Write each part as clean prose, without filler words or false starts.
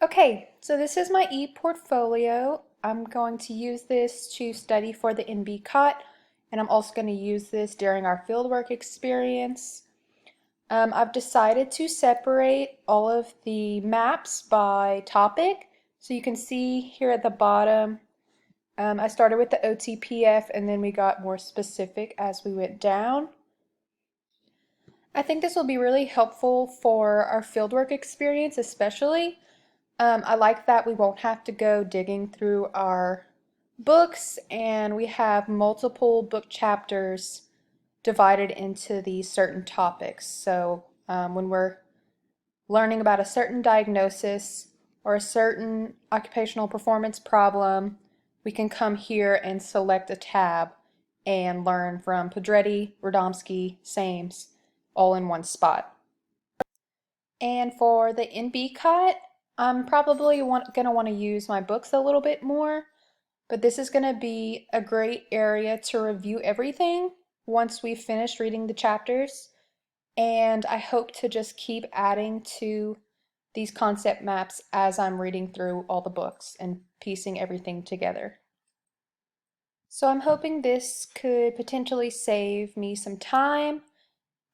Okay, so this is my ePortfolio. I'm going to use this to study for the NB-COT, and I'm also going to use this during our fieldwork experience. I've decided to separate all of the maps by topic. So you can see here at the bottom, I started with the OTPF and then we got more specific as we went down. I think this will be really helpful for our fieldwork experience especially. I like that we won't have to go digging through our books, and we have multiple book chapters divided into these certain topics. So when we're learning about a certain diagnosis or a certain occupational performance problem, we can come here and select a tab and learn from Pedretti, Radomski, Sames, all in one spot. And for the NB cut, I'm probably going to want to use my books a little bit more, but this is going to be a great area to review everything once we've finished reading the chapters. And I hope to just keep adding to these concept maps as I'm reading through all the books and piecing everything together. So I'm hoping this could potentially save me some time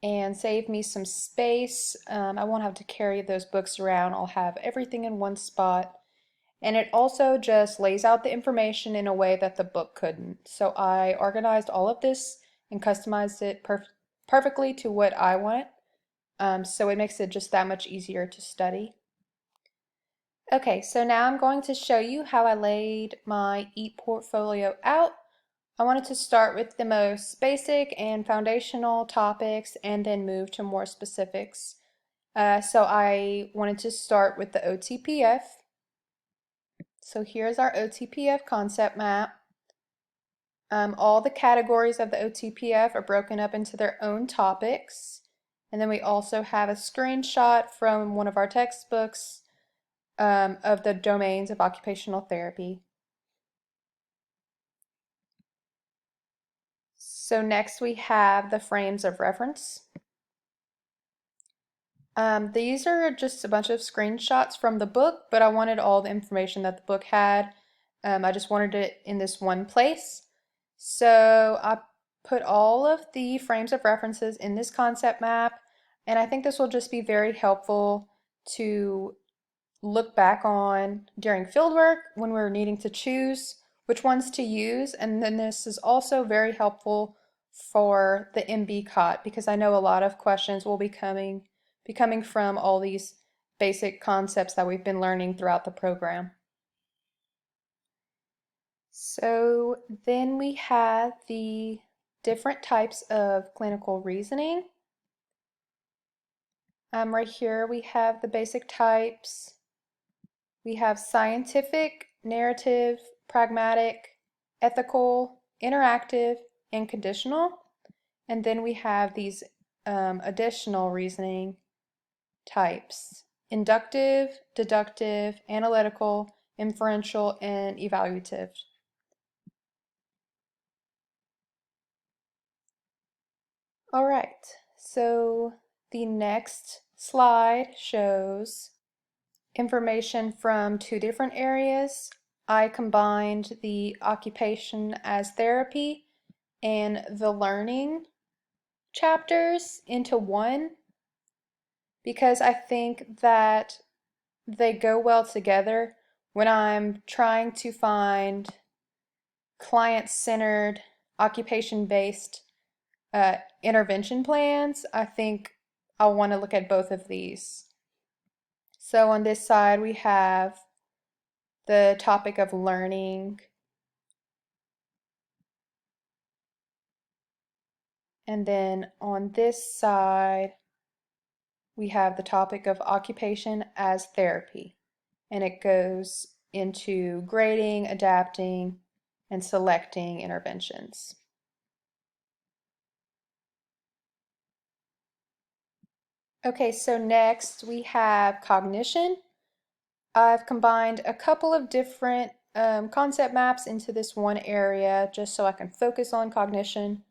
and save me some space. I won't have to carry those books around. I'll have everything in one spot. And it also just lays out the information in a way that the book couldn't. So I organized all of this and customized it perfectly to what I want. So it makes it just that much easier to study. Okay, so now I'm going to show you how I laid my ePortfolio out. I wanted to start with the most basic and foundational topics and then move to more specifics. So I wanted to start with the OTPF. So here's our OTPF concept map. All the categories of the OTPF are broken up into their own topics. And then we also have a screenshot from one of our textbooks of the domains of occupational therapy. So next we have the frames of reference. These are just a bunch of screenshots from the book, but I wanted all the information that the book had. I just wanted it in this one place. So I put all of the frames of references in this concept map, and I think this will just be very helpful to look back on during fieldwork when we're needing to choose which ones to use. And then this is also very helpful for the MB-COT because I know a lot of questions will be coming from all these basic concepts that we've been learning throughout the program. So then we have the different types of clinical reasoning. Right here we have the basic types. We have scientific, narrative, pragmatic, ethical, interactive, and conditional. And then we have these additional reasoning types: inductive, deductive, analytical, inferential, and evaluative. All right, so the next slide shows information from two different areas. I combined the occupation as therapy and the learning chapters into one because I think that they go well together when I'm trying to find client-centered, occupation-based intervention plans. I think I'll want to look at both of these. So on this side we have the topic of learning, and then on this side we have the topic of occupation as therapy, and it goes into grading, adapting, and selecting interventions. Okay, so next we have cognition. I've combined a couple of different concept maps into this one area just so I can focus on cognition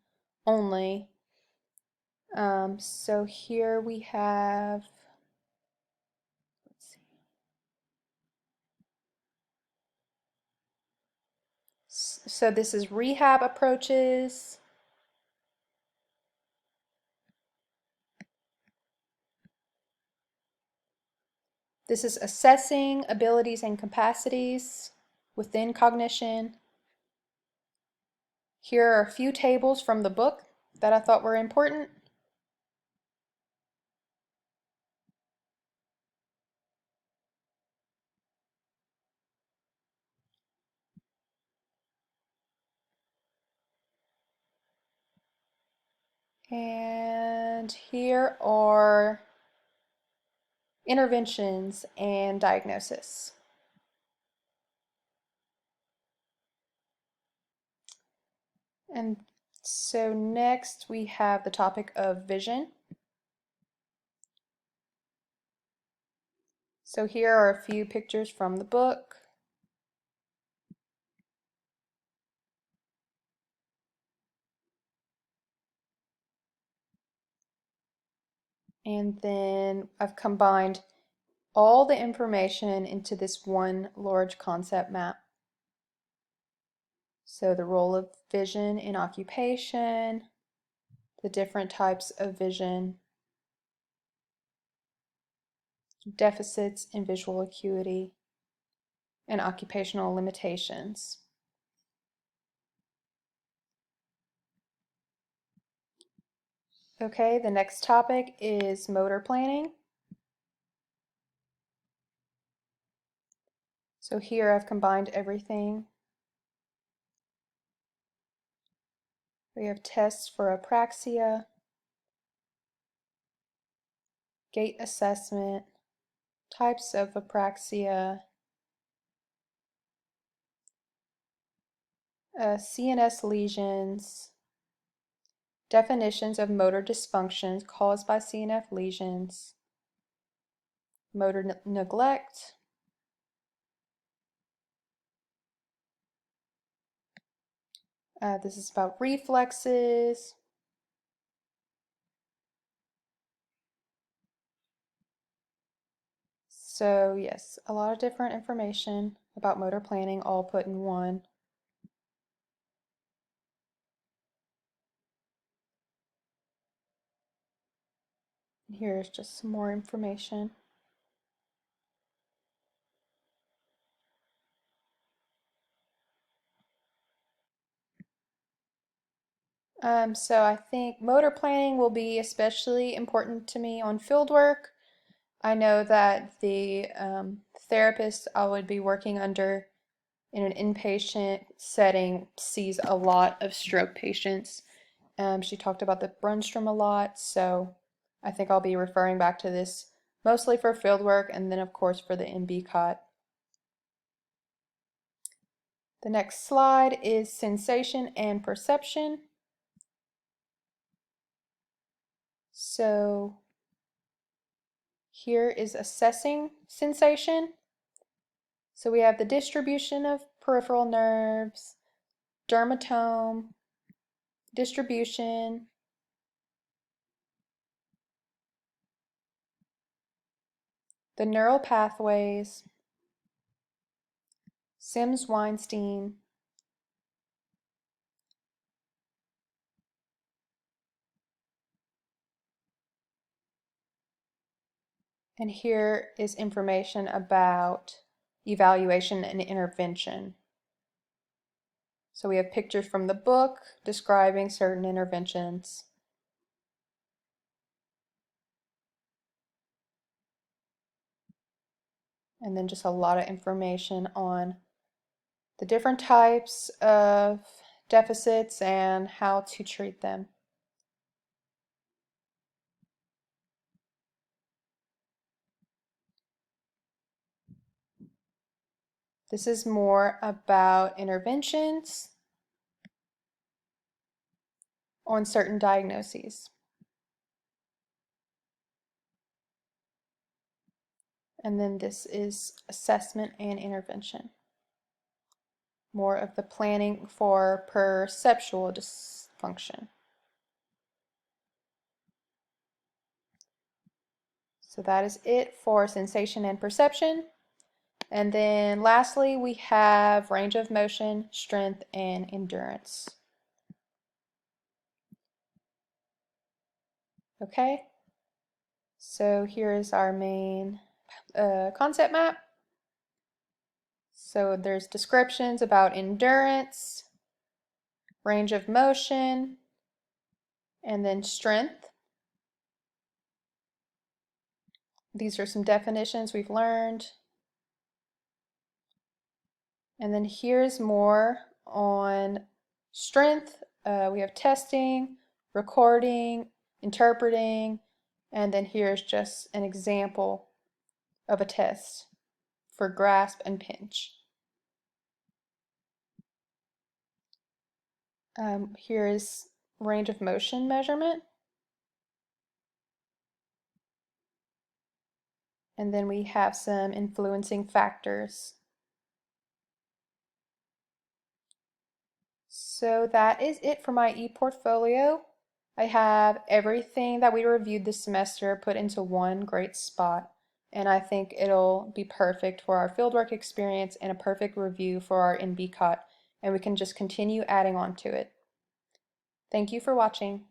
only. So here we have, let's see, So this is rehab approaches. This is assessing abilities and capacities within cognition. Here are a few tables from the book that I thought were important. And here are interventions and diagnosis. And so next we have the topic of vision. So here are a few pictures from the book. And then I've combined all the information into this one large concept map. So the role of vision in occupation, the different types of vision, deficits in visual acuity, and occupational limitations. Okay, the next topic is motor planning. So here I've combined everything. We have tests for apraxia, gait assessment, types of apraxia, CNS lesions, definitions of motor dysfunctions caused by CNS lesions, motor neglect, this is about reflexes, so yes, a lot of different information about motor planning all put in one. Here's just some more information. So I think motor planning will be especially important to me on field work. I know that the therapist I would be working under in an inpatient setting sees a lot of stroke patients. She talked about the Brunstrom a lot, so I think I'll be referring back to this mostly for field work and then of course for the NB cot. The next slide is sensation and perception. So here is assessing sensation. So we have the distribution of peripheral nerves, dermatome, distribution, the neural pathways, Sims-Weinstein, and here is information about evaluation and intervention. So we have pictures from the book describing certain interventions. And then just a lot of information on the different types of deficits and how to treat them. This is more about interventions on certain diagnoses. And then this is assessment and intervention. More of the planning for perceptual dysfunction. So that is it for sensation and perception. And then lastly, we have range of motion, strength, and endurance. Okay, so here is our main concept map. So there's descriptions about endurance, range of motion, and then strength. These are some definitions we've learned. And then here's more on strength. We have testing, recording, interpreting, and then here's just an example of a test for grasp and pinch. Here is range of motion measurement. And then we have some influencing factors. So that is it for my ePortfolio. I have everything that we reviewed this semester put into one great spot, and I think it'll be perfect for our fieldwork experience and a perfect review for our NB cot, and we can just continue adding on to it. Thank you for watching.